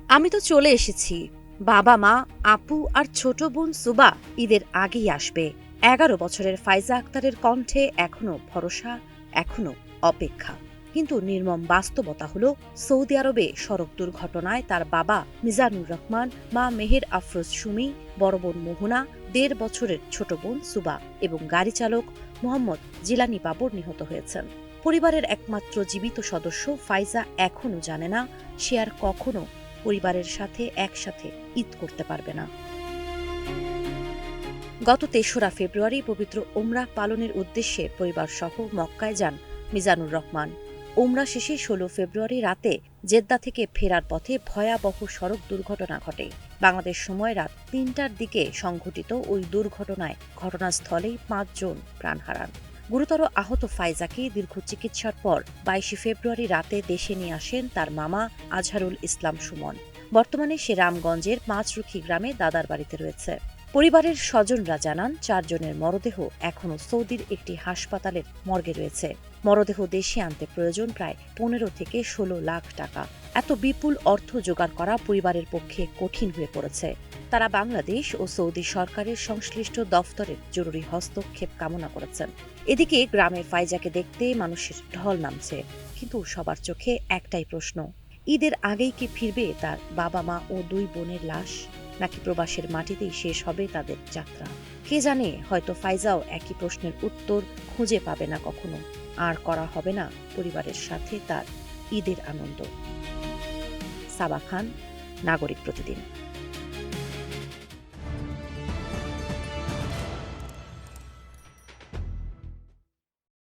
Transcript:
আমি তো চলে এসেছি। বাবা মা, আপু আর ছোট বোন সুবা ঈদের আগেই আসবে। 11 বছরের ফাইজা আক্তারের কণ্ঠে এখনো ভরসা, এখনো অপেক্ষা। কিন্তু নির্মম বাস্তবতা হলো সৌদি আরবে সড়ক দুর্ঘটনায় তার বাবা মিজানুর রহমান, মা মেহের আফরোজ সুমি, বড় বোন মোহনা, 1.5 বছরের ছোট বোন সুবা এবং গাড়ি চালক মোহাম্মদ জিলানি বাবর নিহত হয়েছেন। পরিবারের একমাত্র জীবিত সদস্য ফাইজা এখনো জানে না সে আর কখনো পরিবারের সাথে একসাথে ঈদ করতে পারবে না। গত 3রা ফেব্রুয়ারি পবিত্র ওমরাহ পালনের উদ্দেশ্যে পরিবার সহ মক্কায় যান মিজানুর রহমান। ওমরা শেষে 16 ফেব্রুয়ারি রাতে জেদ্দা থেকে ফেরার পথে ভয়াবহ সড়ক দুর্ঘটনা ঘটে। বাংলাদেশ সময় রাত 3টার দিকে সংঘটিত ওই দুর্ঘটনায় ঘটনাস্থলেই 5 জন প্রাণ হারান। গুরুতর আহত ফাইজাকে দীর্ঘ চিকিৎসার পর 22 ফেব্রুয়ারি রাতে দেশে নিয়ে আসেন তার মামা আজহারুল ইসলাম সুমন। বর্তমানে সে রামগঞ্জের পাঁচরুখি গ্রামে দাদার বাড়িতে রয়েছে। পরিবারের স্বজনরা জানান 4 জনের মরদেহ এখনও সৌদির একটি হাসপাতালের মর্গে রয়েছে। মরদেহ দেশে আনতে প্রয়োজন প্রায় 15 থেকে 16 লাখ টাকা। এত বিপুল অর্থ জোগাড় করা পরিবারের পক্ষে কঠিন হয়ে পড়েছে। তারা বাংলাদেশ ও সৌদি সরকারের সংশ্লিষ্ট দফতরের জরুরি হস্তক্ষেপ কামনা করেছেন। এদিকে গ্রামে ফাইজাকে দেখতে মানুষের ঢল নামছে, কিন্তু সবার চোখে একটাই প্রশ্ন, ঈদের আগেই কি ফিরবে তার বাবা মা ও 2 বোনের লাশ, নাকি প্রবাসের মাটিতেই শেষ হবে তাদের যাত্রা? কে জানে, হয়তো ফাইজাও একই প্রশ্নের উত্তর খুঁজে পাবে না কখনো, আর করা হবে না পরিবারের সাথে তার ঈদের আনন্দ। সাবা খান, নাগরিক প্রতিদিন।